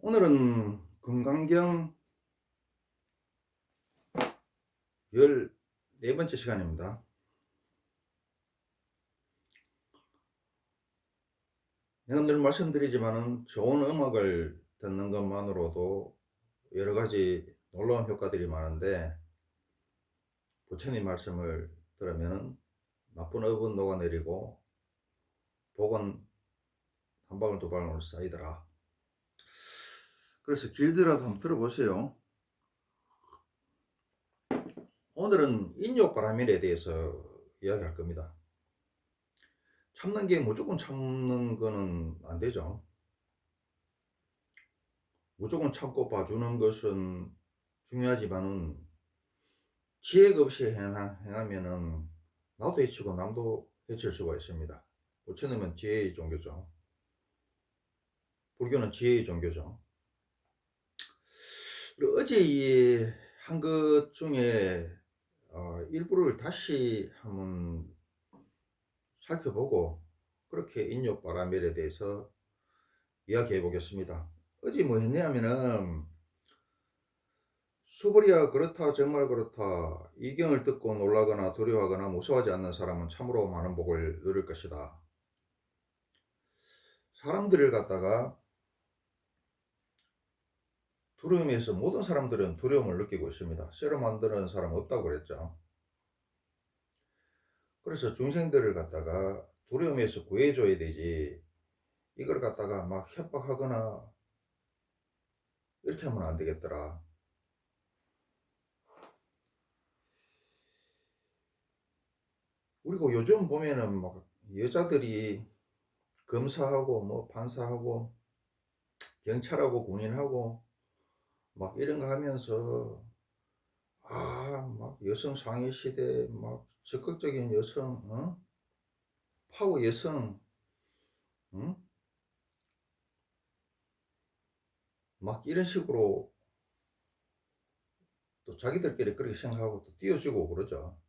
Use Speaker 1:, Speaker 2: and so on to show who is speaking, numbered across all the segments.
Speaker 1: 오늘은 건강경 14번째 시간입니다. 내가 늘 말씀드리지만은 좋은 음악을 듣는 것만으로도 여러 가지 놀라운 효과들이 많은데, 부처님 말씀을 들으면은 나쁜 업은 녹아내리고 복은 한 방울 두 방울 쌓이더라. 그래서 길더라도 한번 들어보세요. 오늘은 인욕바라밀에 대해서 이야기할 겁니다. 참는 게 무조건 참는 거는 안 되죠. 무조건 참고 봐주는 것은 중요하지만은 지혜가 없이 행하면은 나도 해치고 남도 해칠 수가 있습니다. 부처님은 지혜의 종교죠. 불교는 지혜의 종교죠. 그리고 어제 한 것 중에 일부를 다시 한번 살펴보고 그렇게 인욕바라밀에 대해서 이야기해 보겠습니다. 어제 뭐 했냐면은 수불이야 그렇다 정말 그렇다 이 경을 듣고 놀라거나 두려워하거나 무서워하지 않는 사람은 참으로 많은 복을 누릴 것이다. 사람들을 갖다가 두려움에서 모든 사람들은 두려움을 느끼고 있습니다. 쇠로 만드는 사람 없다고 그랬죠. 그래서 중생들을 갖다가 두려움에서 구해줘야 되지, 이걸 갖다가 막 협박하거나 이렇게 하면 안 되겠더라. 그리고 요즘 보면은 막 여자들이 검사하고 뭐 판사하고 경찰하고 군인하고 막 이런 거 하면서 막 여성 상위 시대 막 적극적인 여성, 파워 여성, 응? 막 이런 식으로 또 자기들끼리 그렇게 생각하고 또 띄워주고 그러죠.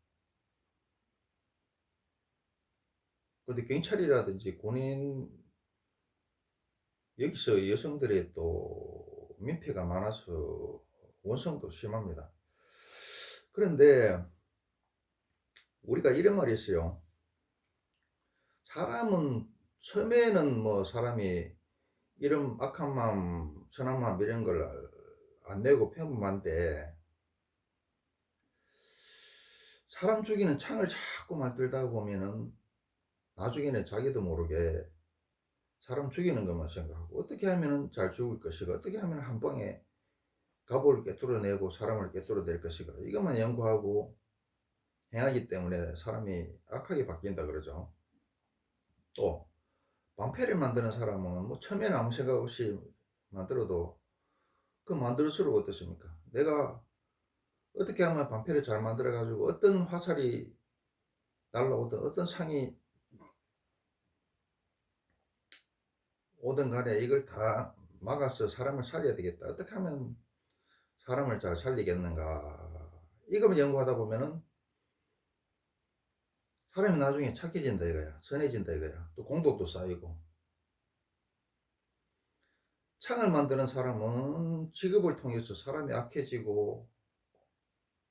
Speaker 1: 그런데 경찰이라든지 군인, 여기서 여성들의 또 민폐가 많아서 원성도 심합니다. 그런데 우리가 이런 말이 있어요. 사람은 처음에는 뭐 사람이 이런 악한 마음, 선한 마음 이런 걸 안 내고 평범한데, 사람 죽이는 창을 자꾸 만들다 보면은 나중에는 자기도 모르게 사람 죽이는 것만 생각하고 어떻게 하면 잘 죽을 것이가, 어떻게 하면 한 방에 갑을 꿰뚫어내고 사람을 꿰뚫어낼 것이가, 이것만 연구하고 행하기 때문에 사람이 악하게 바뀐다 그러죠. 또 방패를 만드는 사람은 뭐 처음에는 아무 생각 없이 만들어도 그 만들어서로 어떻습니까? 내가 어떻게 하면 방패를 잘 만들어 가지고 어떤 화살이 날라오든 어떤 상이 오든 간에 이걸 다 막아서 사람을 살려야 되겠다. 어떻게 하면 사람을 잘 살리겠는가. 이것만 연구하다 보면은 사람이 나중에 착해진다 이거야. 선해진다 이거야. 또 공덕도 쌓이고. 창을 만드는 사람은 직업을 통해서 사람이 악해지고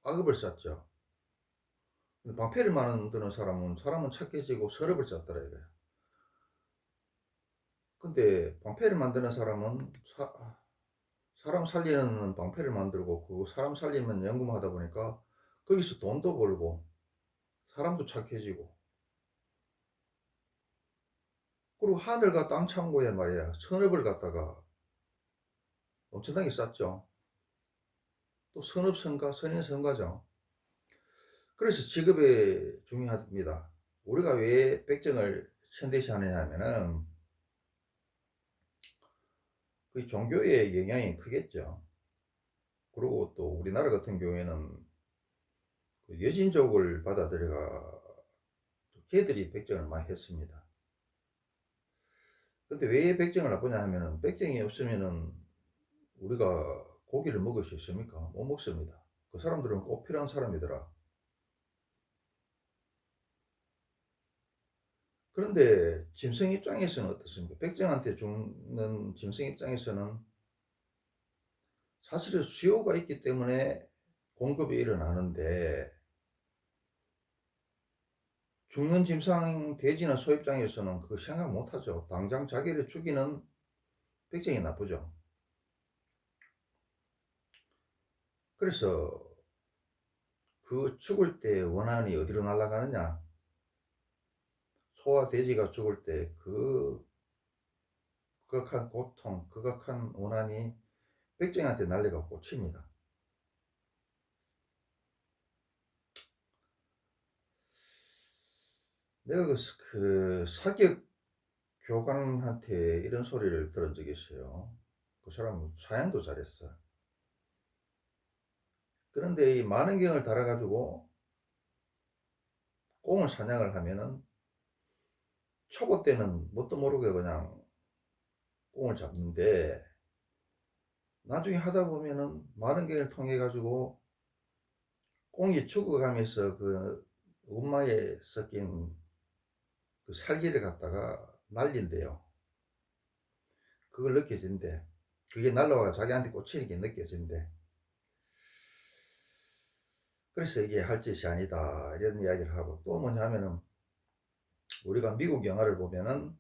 Speaker 1: 악업을 쌓죠. 근데 방패를 만드는 사람은 착해지고 선업을 쌓더라 이거야. 근데 방패를 만드는 사람은 사람 살리는 방패를 만들고 그 사람 살리면 연구만 하다 보니까 거기서 돈도 벌고 사람도 착해지고, 그리고 하늘과 땅 창고에 말이야 선업을 갖다가 엄청나게 쌓죠. 또 선업성가 선인성가죠. 그래서 직업이 중요합니다. 우리가 왜 백정을 천대시 하느냐 하면은 그 종교의 영향이 크겠죠. 그리고 또 우리나라 같은 경우에는 그 여진족을 받아들여가 걔들이 백정을 많이 했습니다. 근데 왜 백정을 나쁘냐 하면은 백정이 없으면은 우리가 고기를 먹을 수 있습니까? 못 먹습니다. 그 사람들은 꼭 필요한 사람이더라. 그런데 짐승 입장에서는 어떻습니까? 백정한테 죽는 짐승 입장에서는 사실은 수요가 있기 때문에 공급이 일어나는데 죽는 짐승 돼지나 소 입장에서는 그거 생각 못하죠. 당장 자기를 죽이는 백정이 나쁘죠. 그래서 그 죽을 때 원한이 어디로 날아가느냐, 소와 돼지가 죽을 때 그 극악한 고통, 극악한 원한이 백정한테 날려가 꽂힙니다. 내가 그 사격 교관한테 이런 소리를 들은 적이 있어요. 그 사람은 사양도 잘했어. 그런데 이 만원경을 달아가지고 꽁을 사냥을 하면은 초보 때는 뭣도 모르게 그냥 꽁을 잡는데 나중에 하다 보면은 만원경을 통해 가지고 꽁이 죽어가면서 그 운마에 섞인 그 살기를 갖다가 날린대요. 그걸 느껴진대. 그게 날라와 자기한테 꽂히는 게 느껴진대. 그래서 이게 할 짓이 아니다 이런 이야기를 하고, 또 뭐냐면은 우리가 미국 영화를 보면은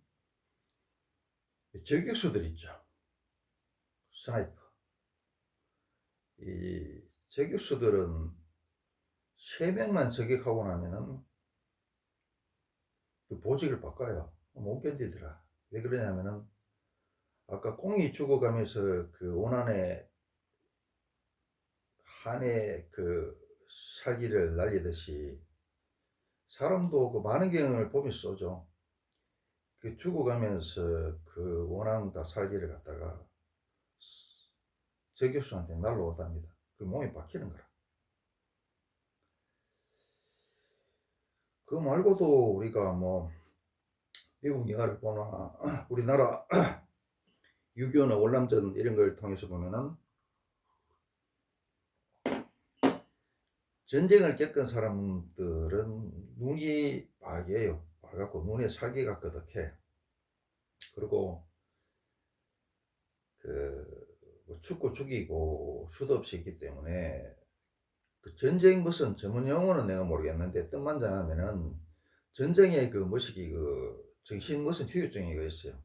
Speaker 1: 저격수들 있죠. 스나이퍼. 이 저격수들은 3명만 저격하고 나면은 그 보직을 바꿔요. 못 견디더라. 왜 그러냐면은 아까 꽁이 죽어가면서 그 원한에 한해 그 살기를 날리듯이 사람도 그 많은 경험을 보면서 쏘죠. 그 죽어가면서 그 원한과 살기를 갖다가 저격수한테 날라오답니다. 그 몸이 박히는 거라. 그 말고도 우리가 뭐 미국 영화를 보나 우리나라 6.25나 월남전 이런 걸 통해서 보면은 전쟁을 겪은 사람들은 눈이 빨개요. 빨갛고 눈에 살기가 끄덕해. 그리고 뭐 죽고 죽이고 수도 없이 있기 때문에 그 전쟁 무슨 전문 용어는 내가 모르겠는데 뜻만 전하면은 전쟁의 그 뭐시기 그 정신 무슨 후유증이 있어요.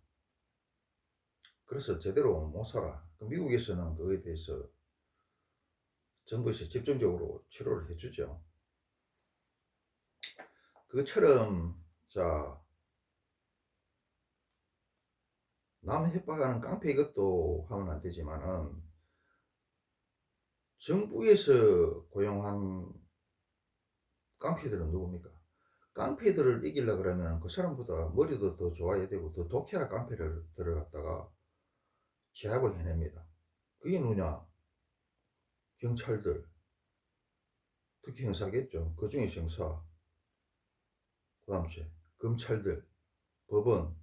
Speaker 1: 그래서 제대로 못 살아. 그 미국에서는 그거에 대해서 정부에서 집중적으로 치료를 해주죠. 그것처럼 자, 남 협박하는 깡패 이것도 하면 안 되지만은 정부에서 고용한 깡패들은 누굽니까? 깡패들을 이기려고 그러면 그 사람보다 머리도 더 좋아야 되고 더 독해야 깡패를 들어갔다가 제압을 해냅니다. 그게 누냐? 경찰들, 특히 형사겠죠. 그 중에 형사, 그 다음에 검찰들, 법원,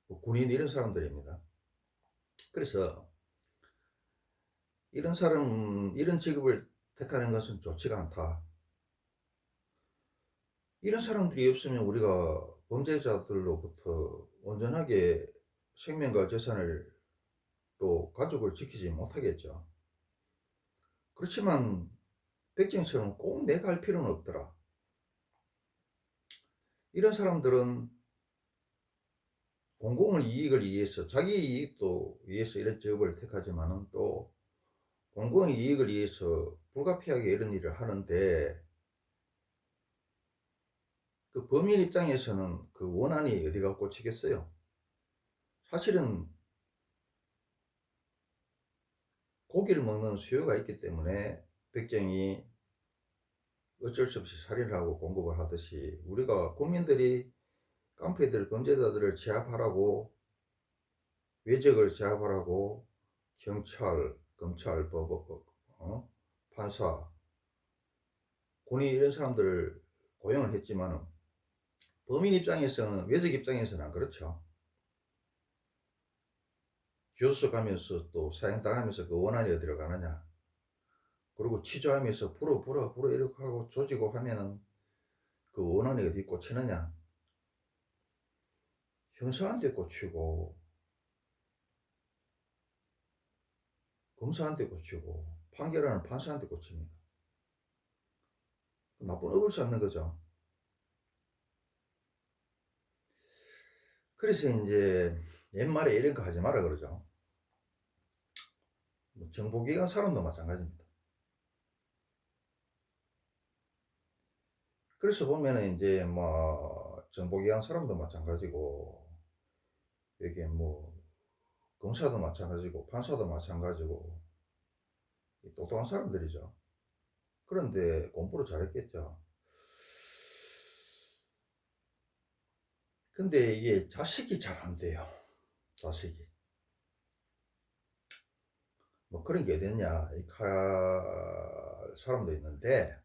Speaker 1: 뭐 군인 이런 사람들입니다. 그래서 이런 사람, 이런 직업을 택하는 것은 좋지가 않다. 이런 사람들이 없으면 우리가 범죄자들로부터 온전하게 생명과 재산을 또 가족을 지키지 못하겠죠. 그렇지만 백정처럼 꼭 내가 할 필요는 없더라. 이런 사람들은 공공의 이익을 위해서, 자기 이익도 위해서 이런 직업을 택하지만은 또 공공의 이익을 위해서 불가피하게 이런 일을 하는데 그 범인 입장에서는 그 원한이 어디가 꽂히겠어요? 사실은 고기를 먹는 수요가 있기 때문에 백정이 어쩔 수 없이 살인을 하고 공급을 하듯이 우리가 국민들이 깡패들, 범죄자들을 제압하라고, 외적을 제압하라고 경찰, 검찰, 법, 판사, 군인 이런 사람들을 고용을 했지만 범인 입장에서는, 외적 입장에서는 안 그렇죠. 교수 가면서 또 사형당하면서 그 원한이 어디로 가느냐. 그리고 취조하면서 불어 이렇게 하고 조지고 하면은 그 원한이 어디 꽂히느냐. 형사한테 꽂히고 검사한테 꽂히고 판결하는 판사한테 꽂힙니다. 나쁜 업을 쌓는 거죠. 그래서 이제 옛말에 이런 거 하지 마라 그러죠. 정보기관 사람도 마찬가지입니다. 그래서 보면은 이제 뭐 정보기관 사람도 마찬가지고, 이게 뭐 검사도 마찬가지고 판사도 마찬가지고 똑똑한 사람들이죠. 그런데 공부를 잘했겠죠. 근데 이게 자식이 잘 안 돼요. 자식이. 뭐 그런 게 어딨냐, 이 사람도 있는데,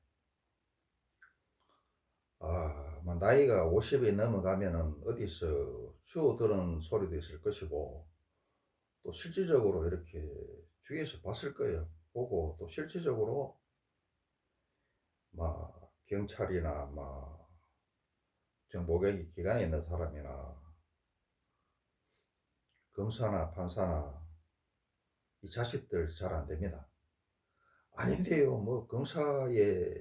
Speaker 1: 뭐 나이가 50이 넘어가면은 어디서 주워들은 소리도 있을 것이고, 또 실질적으로 이렇게 주위에서 봤을 거예요. 보고 또 실질적으로 막 경찰이나 막 정보기 기관에 있는 사람이나 검사나 판사나 이 자식들 잘 안 됩니다. 아닌데요, 뭐 검사의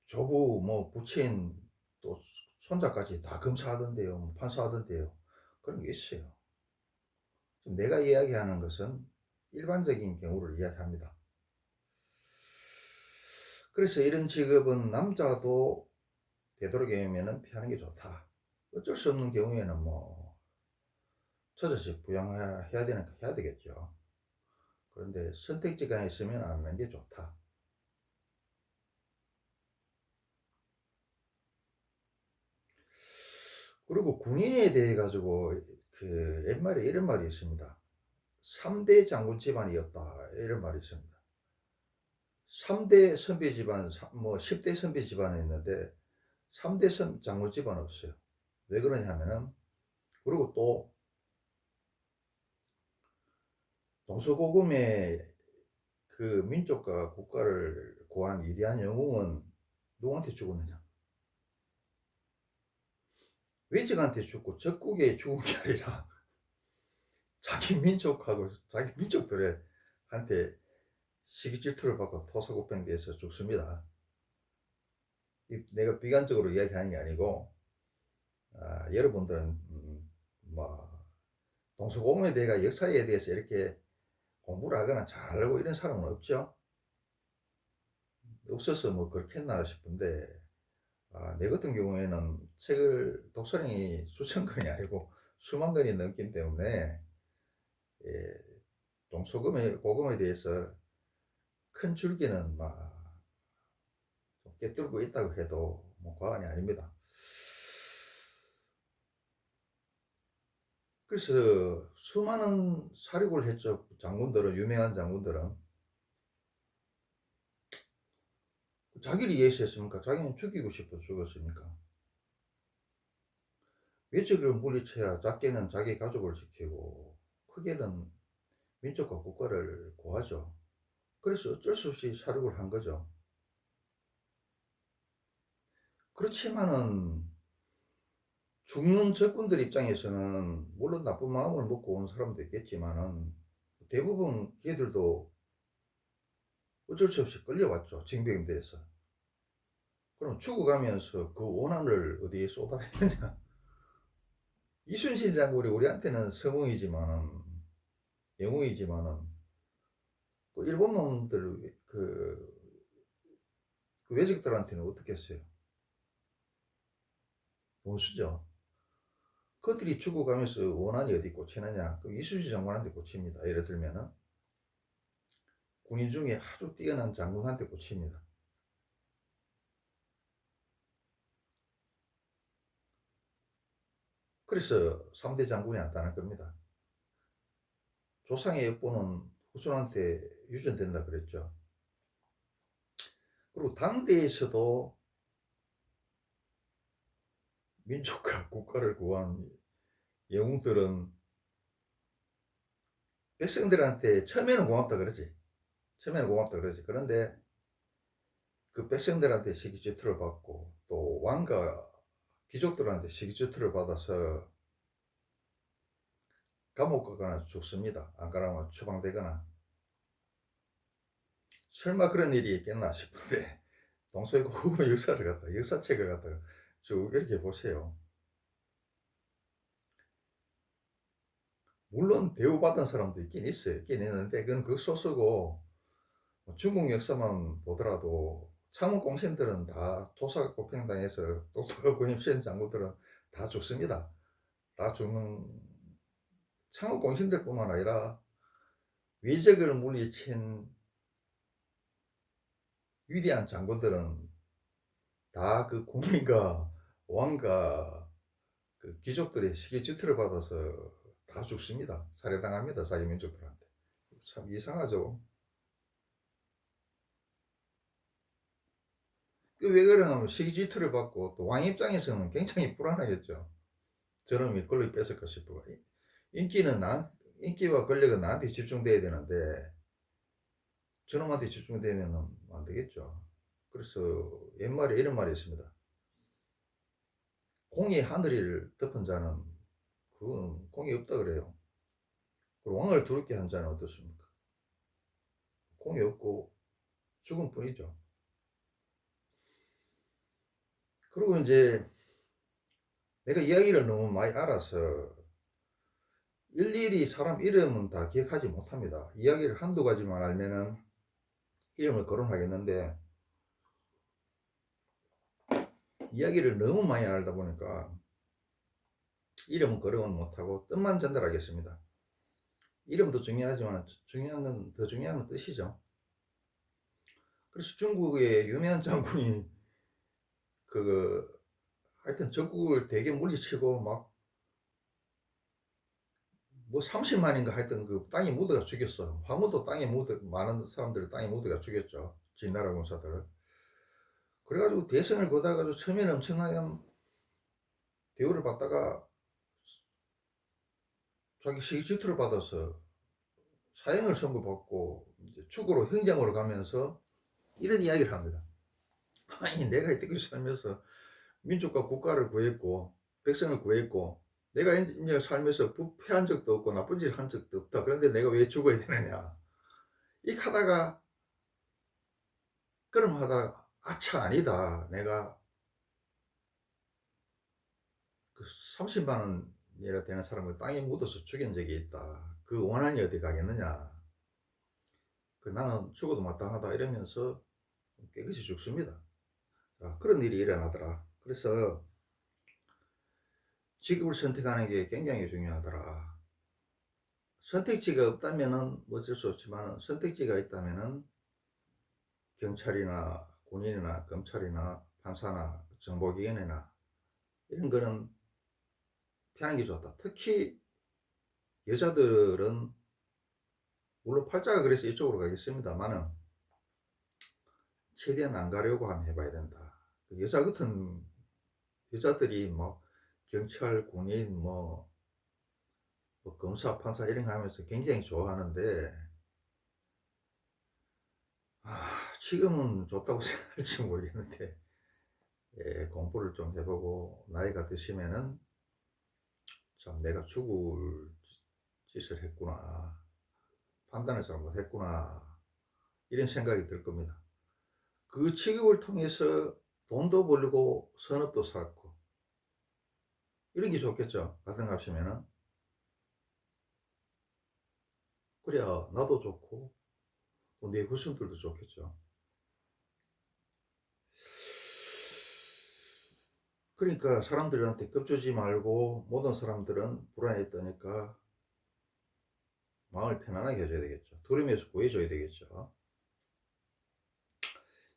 Speaker 1: 조부 뭐 부친 또 손자까지 다 검사하던데요, 뭐 판사하던데요. 그런 게 있어요. 지금 내가 이야기하는 것은 일반적인 경우를 이야기합니다. 그래서 이런 직업은 남자도 되도록이면 피하는 게 좋다. 어쩔 수 없는 경우에는 뭐 처자식 부양해야 되니까 해야 되겠죠. 그런데 선택지가 있으면 안 하는 게 좋다. 그리고 군인에 대해 가지고 그 옛말에 이런 말이 있습니다. 3대 장군 집안이 없다, 이런 말이 있습니다. 3대 선비 집안, 뭐 10대 선비 집안이 있는데 3대 장군 집안 없어요. 왜 그러냐면은, 그리고 또 동서고금의 그 민족과 국가를 구한 위대한 영웅은 누구한테 죽었느냐? 외적한테 죽고 적국에 죽은 게 아니라 자기 민족하고 자기 민족들한테 시기 질투를 받고 토사구팽돼서 죽습니다. 내가 비관적으로 이야기하는 게 아니고, 여러분들은 뭐 동서고금에 대해 역사에 대해서 이렇게 공부를 하거나 잘 알고 이런 사람은 없죠. 없어서 뭐 그렇겠나 싶은데, 내 같은 경우에는 책을 독서량이 수천 권이 아니고 수만 권이 넘기 때문에, 예, 동서고금에 대해서 큰 줄기는 막 꿰뚫고 있다고 해도 뭐 과언이 아닙니다. 그래서 수많은 사륙을 했죠. 장군들은, 유명한 장군들은. 자기를 위해서 했습니까? 자기는 죽이고 싶어 죽었습니까? 외적을 물리쳐야 작게는 자기 가족을 지키고 크게는 민족과 국가를 구하죠. 그래서 어쩔 수 없이 사륙을 한 거죠. 그렇지만은 죽는 적군들 입장에서는 물론 나쁜 마음을 먹고 온 사람도 있겠지만은 대부분 걔들도 어쩔 수 없이 끌려왔죠. 징병대에서. 그럼 죽어가면서 그 원한을 어디에 쏟아야 되냐? 이순신 장군이 우리한테는 성웅이지만은, 영웅이지만은, 그 일본 놈들, 그 외적들한테는 어떻게 했어요? 원수죠. 그들이 죽어가면서 원한이 어디 꽂히느냐? 그 이순신 장군한테 꽂힙니다. 예를 들면은 군인 중에 아주 뛰어난 장군한테 꽂힙니다. 그래서 3대 장군이 나타날 겁니다. 조상의 역보는 후손한테 유전된다 그랬죠. 그리고 당대에서도 민족과 국가를 구한 영웅들은 백성들한테 처음에는 고맙다 그러지. 처음에는 고맙다 그러지. 그런데 그 백성들한테 시기질투를 받고 또 왕과 귀족들한테 시기질투를 받아서 감옥 가거나 죽습니다. 안 그러면 처방되거나. 설마 그런 일이 있겠나 싶은데 동서고금의 역사를 갖다 역사책을 갖다가 쭉 이렇게 보세요. 물론 대우받은 사람도 있긴 있어요. 있긴 있는데 그건 극소수고, 중국 역사만 보더라도 창원 공신들은 다 토사구팽당해서 똑똑하고 힘센 장군들은 다 죽습니다. 다 죽는, 창원 공신들뿐만 아니라 외적을 물리친 위대한 장군들은 다 그 국민과 왕과 그 귀족들의 시기 질투를 받아서 다 죽습니다. 살해당합니다. 자기 민족들한테. 참 이상하죠. 그 왜 그러냐면 시기 질투를 받고 또 왕 입장에서는 굉장히 불안하겠죠. 저놈이 권력 뺏을까 싶어. 인기는 인기와 권력은 나한테 집중돼야 되는데 저놈한테 집중되면 안 되겠죠. 그래서 옛말에 이런 말이 있습니다. 공이 하늘을 덮은 자는 그건 공이 없다 그래요. 그리고 왕을 두렵게 한 자는 어떻습니까? 공이 없고 죽은 뿐이죠. 그리고 이제 내가 이야기를 너무 많이 알아서 일일이 사람 이름은 다 기억하지 못합니다. 이야기를 한두 가지만 알면은 이름을 거론하겠는데, 이야기를 너무 많이 알다 보니까 이름은 거론은 못하고 뜻만 전달하겠습니다. 이름도 중요하지만 더 중요한 건 뜻이죠. 그래서 중국의 유명한 장군이 하여튼 적국을 되게 물리치고 막 뭐 30만인가 하여튼 그 땅에 묻어가 죽였어. 황후도 땅에 많은 사람들을 땅에 묻어가 죽였죠. 진나라 군사들을. 그래가지고 대성을 거다가지고 처음에는 엄청나게 대우를 받다가 자기 시기 질투를 받아서 사형을 선고받고 이제 축으로 형장으로 가면서 이런 이야기를 합니다. 아니 내가 이때까지 살면서 민족과 국가를 구했고 백성을 구했고 내가 이제 살면서 부패한 적도 없고 나쁜 짓을 한 적도 없다. 그런데 내가 왜 죽어야 되느냐. 이 하다가 그럼 하다가 아차 아니다. 내가 그 30만 원이라 되는 사람을 땅에 묻어서 죽인 적이 있다. 그 원한이 어디 가겠느냐. 나는 죽어도 마땅하다 이러면서 깨끗이 죽습니다. 그런 일이 일어나더라. 그래서 직업을 선택하는 게 굉장히 중요하더라. 선택지가 없다면은 어쩔 수 없지만 선택지가 있다면은 경찰이나 군인이나 검찰이나 판사나 정보기관이나 이런 거는 피하는 게 좋다. 특히 여자들은 물론 팔자가 그래서 이쪽으로 가겠습니다만은 최대한 안 가려고 한번 해봐야 된다. 여자 같은 여자들이 뭐 경찰, 군인, 뭐 검사, 판사 이런 거 하면서 굉장히 좋아하는데 지금은 좋다고 생각할지 모르겠는데 공부를 좀 해보고 나이가 드시면은 참 내가 죽을 짓을 했구나, 판단을 잘못했구나 이런 생각이 들 겁니다. 그 직업을 통해서 돈도 벌고 선업도 쌓고 이런 게 좋겠죠. 같은 값이면은. 그래야 나도 좋고 내 후손들도 좋겠죠. 그러니까 사람들한테 겁주지 말고 모든 사람들은 불안에 떠니까 마음을 편안하게 해줘야 되겠죠. 두려움에서 구해줘야 되겠죠.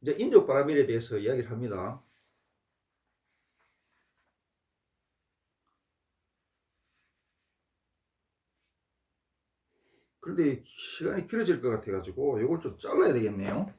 Speaker 1: 이제 인족 바라밀에 대해서 이야기를 합니다. 그런데 시간이 길어질 것 같아가지고 이걸 좀 잘라야 되겠네요.